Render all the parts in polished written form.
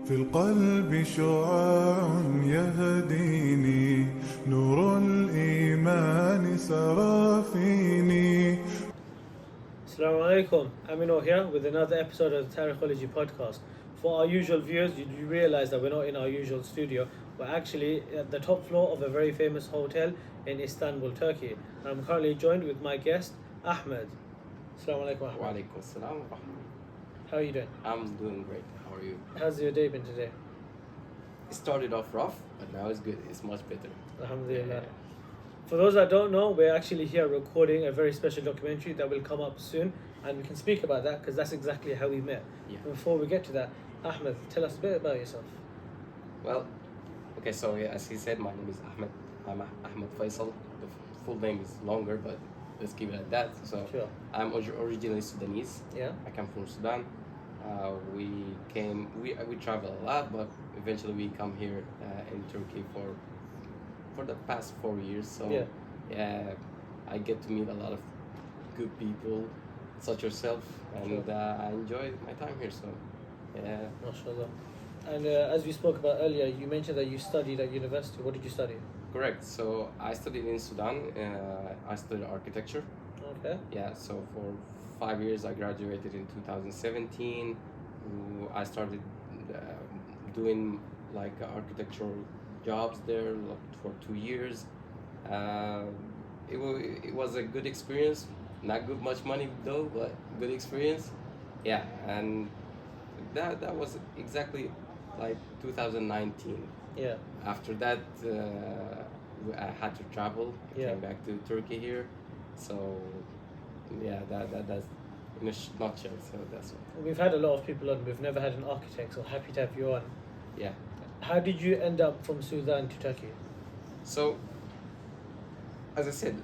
في القلب شعاع يهديني نور الإيمان سرى فيني. Assalamu alaikum, Amino here with another episode of the Tarikhology podcast. For our usual viewers, you realize that we're not in our usual studio. We're actually at the top floor of a very famous hotel in Istanbul, Turkey. And I'm currently joined with my guest, Ahmed. Assalamu alaikum, Ahmed. Wa alaikum assalam wa rahmatullah. How are you doing? I'm doing great. How are you? How's your day been today? It started off rough, but now it's good. It's much better. Alhamdulillah. For those that don't know, we're actually here recording a very special documentary that will come up soon, and we can speak about that because that's exactly how we met. Yeah. Before we get to that, Ahmed, tell us a bit about yourself. Well, okay, so yeah, as he said, my name is Ahmed. I'm Ahmad Faisal. The full name is longer, but let's keep it at that. So Sure. I'm originally Sudanese. Yeah? I come from Sudan. We travel a lot, but eventually we come here in Turkey for the past 4 years. So yeah, I get to meet a lot of good people, such yourself, and Sure. I enjoy my time here. So yeah, MashaAllah. And as we spoke about earlier, you mentioned that you studied at university. What did you study? correct. So I studied in Sudan. I studied architecture. Okay. Yeah, so for 5 years I graduated in 2017. I started doing like architectural jobs there for 2 years. It was a good experience. Not good much money though, but good experience. Yeah, and that was exactly like 2019. Yeah. After that, I had to travel. I Yeah. came back to Turkey here. So yeah, that's in a nutshell. So that's what. We've had a lot of people on. We've never had an architect, so happy to have you on. Yeah. How did you end up from Sudan to Turkey? So, as I said,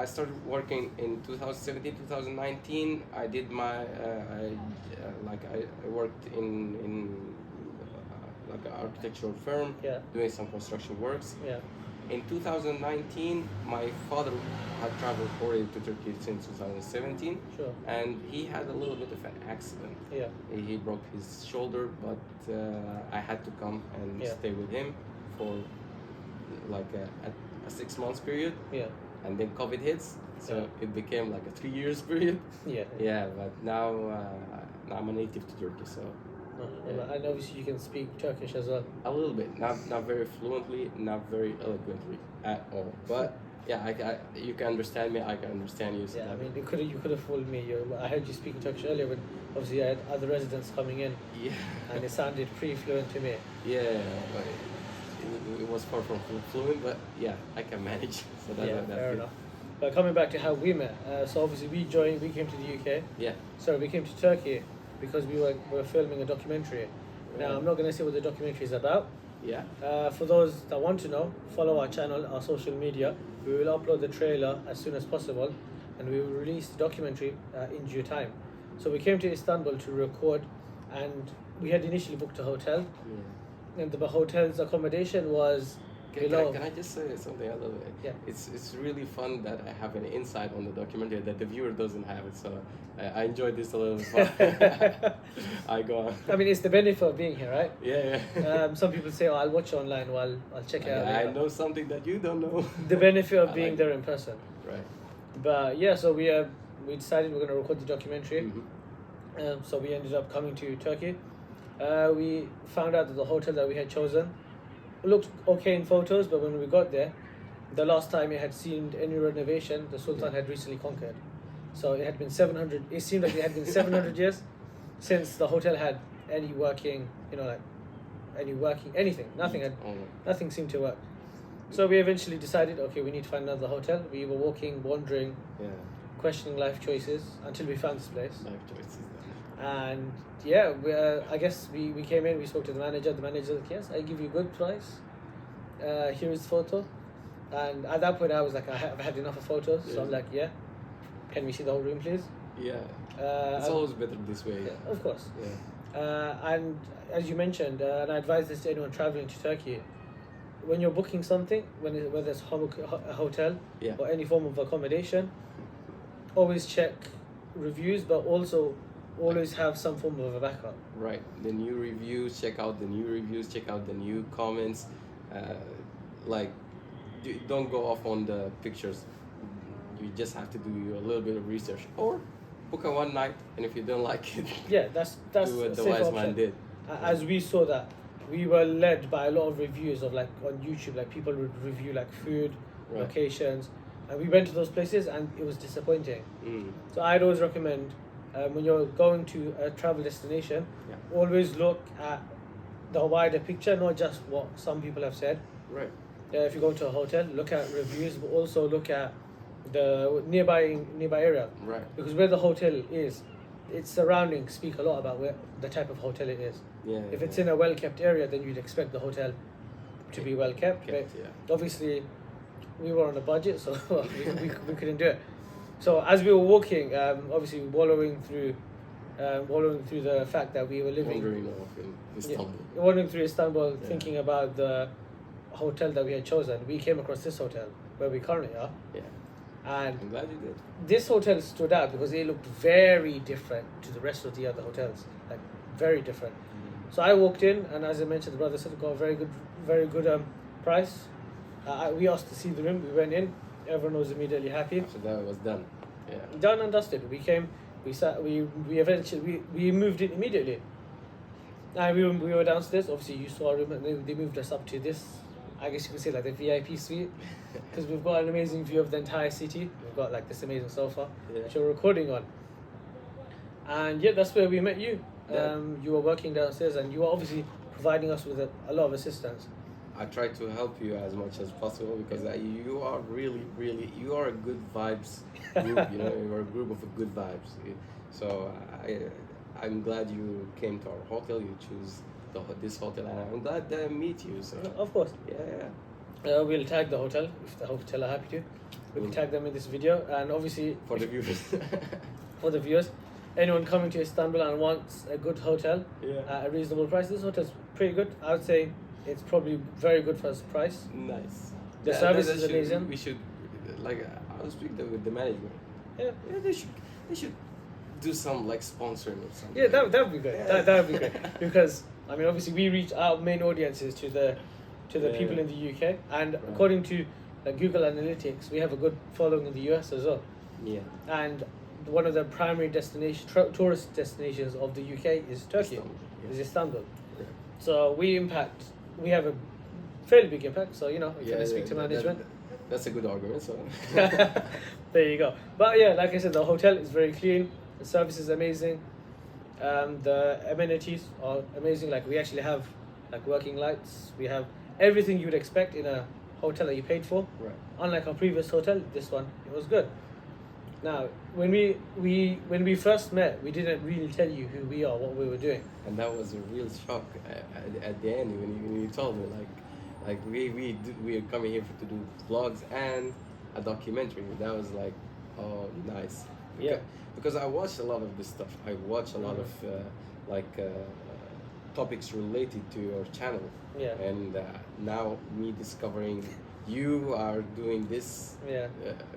I started working in 2017, 2019. I did my, I worked in like an architectural firm, Yeah. doing some construction works. Yeah. In 2019, my father had traveled already to Turkey since 2017, Sure. and he had a little bit of an accident. Yeah. He broke his shoulder, but I had to come and Yeah. stay with him for like a 6 months period, Yeah. and then COVID hits, so Yeah. it became like a 3 years period. Yeah. Yeah, but now I'm a native to Turkey, so MashaAllah. And obviously you can speak Turkish as well. a little bit, not very fluently, not very eloquently at all, but yeah, you can understand me, I can understand you. So Yeah. I mean, you could have fooled me. I heard you speaking Turkish earlier, but obviously I had other residents coming in, yeah, and it sounded pretty fluent to me. yeah, but it was far from fluent, but yeah, I can manage. So that's Fair good. enough. But coming back to how we met, so obviously we came to the UK. Yeah. Sorry, we came to Turkey because we were filming a documentary. Now I'm not going to say what the documentary is about. Yeah. For those that want to know, follow our channel, our social media. We will upload the trailer as soon as possible, and we will release the documentary in due time. So we came to Istanbul to record, and we had initially booked a hotel, Yeah. and the hotel's accommodation was below. Can I just say something other way? Yeah. It's really fun that I have an insight on the documentary that the viewer doesn't have it. So I enjoyed this a little bit. I go on. I mean, it's the benefit of being here, right? Yeah. Some people say, "Oh, I'll watch it online," while I'll check it out. I later. know something that you don't know. The benefit of I being like there in person. Right. But yeah, so we decided we're going to record the documentary. Mhm. So we ended up coming to Turkey. We found out that the hotel that we had chosen looked okay in photos, but when we got there, the last time it had seen any renovation, the Sultan had recently conquered. So it had been 700. It seemed like it had been 700 years since the hotel had any working, anything. Nothing seemed to work. So we eventually decided, okay, we need to find another hotel. We were walking, wandering, Yeah. questioning life choices until we found this place. Life choices. And yeah, I guess we came in, we spoke to the manager. The manager was like, yes, I give you a good price. Here is the photo. And at that point, I was like, I've had enough of photos. So I'm like, yeah, can we see the whole room, please? Yeah. It's always better this way. Yeah, of course. Yeah. And as you mentioned, and I advise this to anyone traveling to Turkey, when you're booking something, whether it's a hotel or any form of accommodation, always check reviews, but also always have some form of a backup. Right. The new reviews, check out the new reviews, check out the new comments. Like, don't go off on the pictures. You just have to do a little bit of research, or book a one night, and if you don't like it, Yeah, that's do what a the safe wise option. man did. As we saw that, we were led by a lot of reviews of like on YouTube, like people would review like food, Right. locations, and we went to those places and it was disappointing. Mm. So I'd always recommend when you're going to a travel destination, Yeah. always look at the wider picture, not just what some people have said. Right. If you go to a hotel, look at reviews, but also look at the nearby area, Right. because where the hotel is, its surroundings speak a lot about where the type of hotel it is. Yeah. If it's in a well kept area, then you'd expect the hotel to be well kept. But yeah. obviously, we were on a budget, so we couldn't do it. So as we were walking, obviously wallowing through the fact that we were living, Wandering off in Istanbul. wandering through Istanbul, Yeah. thinking about the hotel that we had chosen. We came across this hotel where we currently are, Yeah. and I'm glad you did. this hotel stood out because it looked very different to the rest of the other hotels, like very different. So I walked in, and as I mentioned, the brother said got a very good price. We asked to see the room. We went in. Everyone was immediately happy. After that, it was done. Yeah. Done and dusted. We came. We sat. We eventually we moved in immediately. And we were downstairs. Obviously, you saw our room, and they moved us up to this. I guess you could say like the VIP suite, because we've got an amazing view of the entire city. We've got like this amazing sofa, Yeah. which we're recording on. And yeah, that's where we met you. Yeah. You were working downstairs, and you were obviously providing us with a lot of assistance. I try to help you as much as possible because you are really you are a good vibes group. You know, you are a group of good vibes. So I'm glad you came to our hotel. You choose this hotel, and I'm glad that I meet you. So Of course. yeah. We'll tag the hotel if the hotel are happy to. We can tag them in this video, and obviously For the viewers. for the viewers, anyone coming to Istanbul and wants a good hotel Yeah. at a reasonable price, this hotel's pretty good. I would say it's probably very good for its price. Nice. The service is amazing. We should, like, I was speaking with the management. Yeah. Yeah, they should do some like sponsoring or something. Yeah, that would be good. Yeah. That would be great, because I mean, obviously we reach our main audiences to the Yeah. people in the UK, and according to Google Analytics, we have a good following in the US as well. Yeah. And one of the primary tourist destinations of the UK is Turkey, Istanbul, yeah. is Istanbul. Yeah. So we have a fairly big impact. So if you speak to management, that's a good argument. So there you go. But yeah, like I said, the hotel is very clean. The service is amazing. The amenities are amazing. Like we actually have like working lights. We have everything you would expect in a hotel that you paid for. right. Unlike our previous hotel, this one it was good. Now, when we first met, we didn't really tell you who we are, what we were doing. And that was a real shock at the end when you told me like we are coming here to do vlogs and a documentary. That was like, oh, nice. Yeah. Because I watched a lot of this stuff. I watch a lot of topics related to your channel. Yeah. And now me discovering you are doing this. Yeah.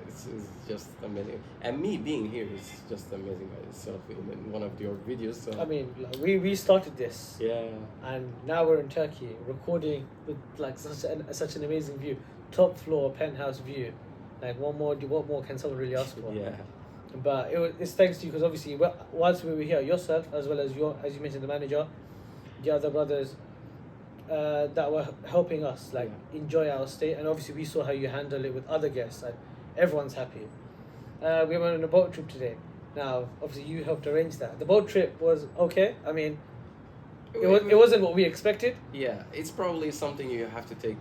It's just amazing. And me being here is just amazing by itself in one of your videos. So I mean, like, we started this, yeah. and now we're in Turkey recording with like such an amazing view, top floor penthouse view. Like what more can someone really ask for? Yeah. But it's thanks to you, because obviously whilst we were here, yourself as well as as you mentioned, the manager, the other brothers that were helping us like enjoy our stay, and obviously we saw how you handle it with other guests, and everyone's happy. We went on a boat trip today. Now, obviously you helped arrange that. The boat trip was okay. I mean, it wasn't what we expected. Yeah, it's probably something you have to take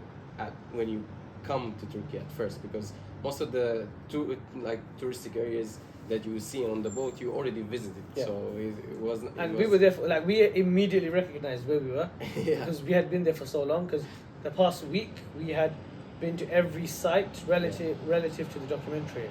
when you come to Turkey at first, because most of the touristic areas that you see on the boat you already visited. Yeah. So it wasn't. And we were there for, we immediately recognized where we were. Yeah. Because we had been there for so long. Because the past week we had been to every site relative to the documentary.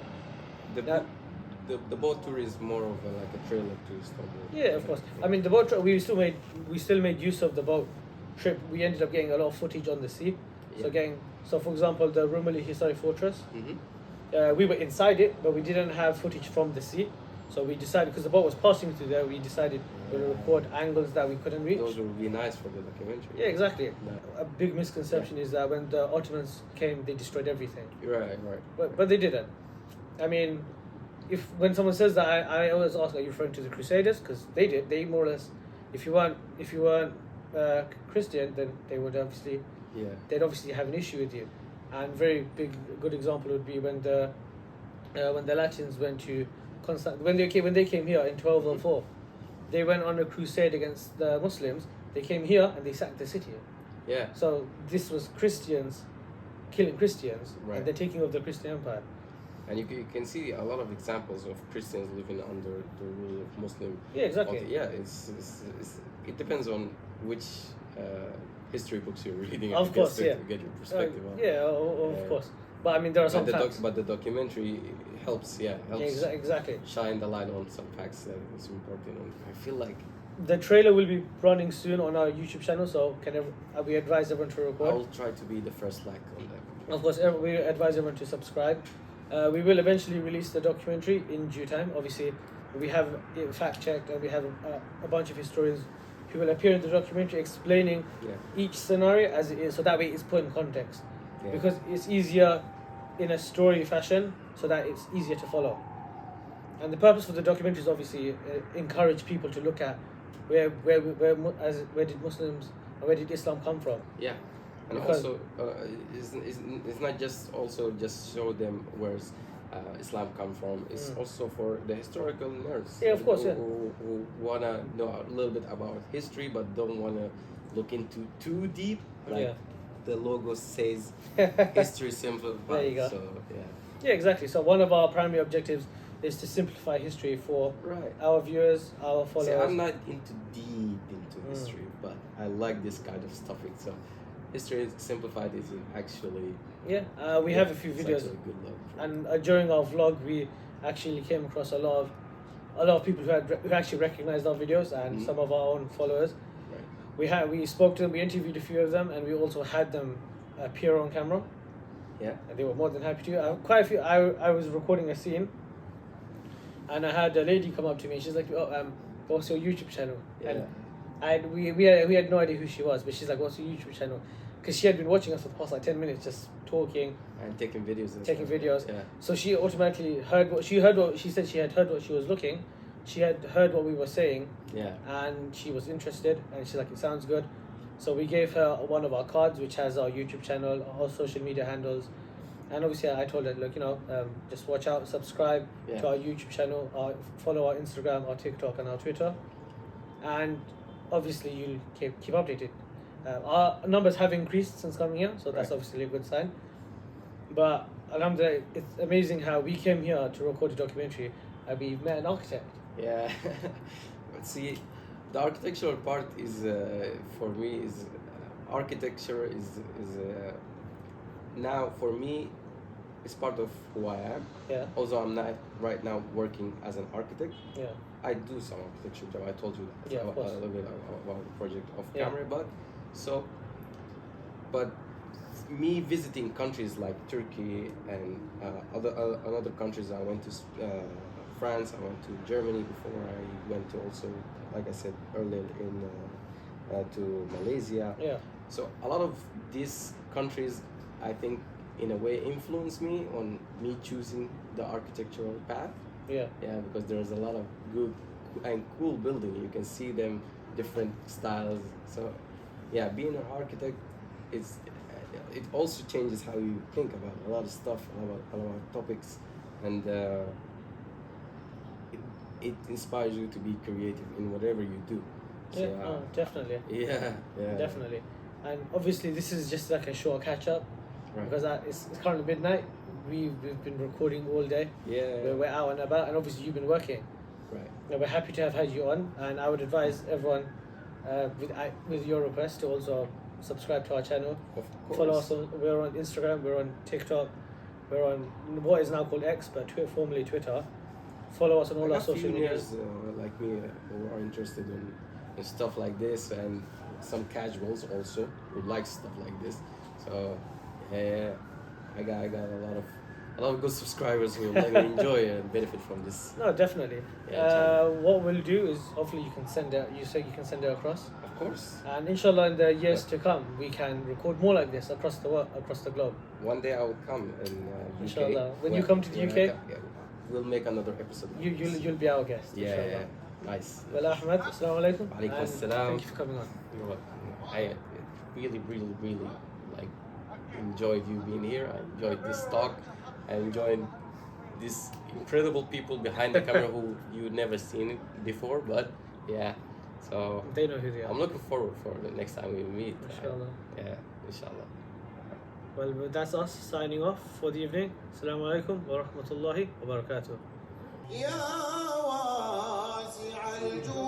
The boat tour is more of a trailer to Istanbul. Yeah, of course. I mean, the boat trip, we still made use of the boat trip. We ended up getting a lot of footage on the sea. Yeah. So for example, the Rumeli Historic Fortress, Mm-hmm. we were inside it, but we didn't have footage from the sea. So we decided, because the boat was passing through there, we decided we'll record angles that we couldn't reach. Those would be nice for the documentary. Yeah, exactly. Yeah. A big misconception is that when the Ottomans came, they destroyed everything. Right. But they didn't. I mean, when someone says that, I always ask, are you referring to the Crusaders? Because they did. They more or less, if you weren't Christian, then they would obviously, they'd obviously have an issue with you. And good example would be when the Latins went to when they came here in 1204, they went on a crusade against the Muslims. They came here and they sacked the city. Yeah. So this was Christians killing Christians, right. and the taking of the Christian Empire. And you can see a lot of examples of Christians living under the rule of Muslim. Yeah, exactly. It depends on which history books you're reading. Of course, to get your perspective on. Of course. But I mean, there are some facts. But the documentary helps. Exactly. Shine the light on some facts that is important. And I feel like the trailer will be running soon on our YouTube channel, so we advise everyone to record. I will try to be the first like on that. Of course, we advise everyone to subscribe. We will eventually release the documentary in due time. Obviously, we have it fact-checked, and we have a bunch of historians who will appear in the documentary explaining each scenario as it is, so that way it's put in context. Yeah. Because it's easier in a story fashion, so that it's easier to follow. And the purpose of the documentary is obviously encourage people to look at where did Muslims, or where did Islam come from? Yeah. And because also, it's not just show them where Islam come from. It's also for the historical nerds. Yeah, of course. Who wanna know a little bit about history, but don't wanna look into too deep. Like the logo says, history simplified. There you go. So yeah, exactly. So one of our primary objectives is to simplify history for our viewers, our followers. See, I'm not into history, but I like this kind of stuff. So. History simplified is actually we have a few videos, and during our vlog we actually came across a lot of people who actually recognized our videos, and some of our own followers. We spoke to them, we interviewed a few of them, and we also had them appear on camera. And they were more than happy to. Quite a few. I was recording a scene, and I had a lady come up to me. She's like, what's your YouTube channel? And we had no idea who she was, but she's like, what's your YouTube channel? Because she had been watching us for the past 10 minutes, just talking and taking videos. Yeah. So she automatically heard what she said. She had heard what she was looking. She had heard what we were saying. Yeah. And she was interested, and she's like, it sounds good. So we gave her one of our cards, which has our YouTube channel, our social media handles, and obviously I told her, look, just watch out, subscribe to our YouTube channel, follow our Instagram, our TikTok, and our Twitter, and obviously you'll keep updated. Our numbers have increased since coming here, so that's obviously a good sign. But alhamdulillah, it's amazing how we came here to record a documentary and we met an architect. Yeah. See, the architectural part is for me is architecture is now for me it's part of who I am. Yeah. Although I'm not right now working as an architect. Yeah. I do some architecture job. I told you that of course. a little bit about the project of camera, but me visiting countries like Turkey and other countries. I went to France. I went to Germany before. I went to also, like I said earlier, to Malaysia. Yeah. So a lot of these countries, I think, in a way, influenced me on me choosing the architectural path. Yeah. Yeah, because there's a lot of good and cool building. You can see them different styles. So, yeah, being an architect, it also changes how you think about a lot of stuff, a lot of topics, and it inspires you to be creative in whatever you do. So, definitely. Yeah. Definitely. And obviously, this is just like a short catch up, because it's currently midnight. We've been recording all day. Yeah. We're out and about, and obviously you've been working. Right. And we're happy to have had you on, and I would advise everyone, with your request, to also subscribe to our channel. Of course. Follow us. We're on Instagram. We're on TikTok. We're on what is now called X, but formerly Twitter. Follow us on all our social media. Like me who are interested in stuff like this, and some casuals also who like stuff like this. So yeah, I got a lot of a lot of good subscribers will maybe enjoy and benefit from this. No, definitely. Yeah, What we'll do is hopefully you can send it. You say you can send it across, of course. and inshallah in the years to come we can record more like this across the world, across the globe. One day I will come in UK. Inshallah. When you come to the when UK? I come, yeah, we'll make another episode. You'll be our guest. Yeah, inshallah. yeah. Nice. Well, Ahmed, assalamu alaikum. Alaikum and assalam. Thank you for coming on. You know what? I really like enjoyed you being here. I enjoyed this talk. I enjoyed these incredible people behind the camera who you never seen it before. But yeah, so They know who they are. I'm looking forward for the next time we meet. Inshallah. Yeah, inshallah. Well, that's us signing off for the evening. Assalamu alaikum wa rahmatullahi wa barakatuh. يا واسع الجود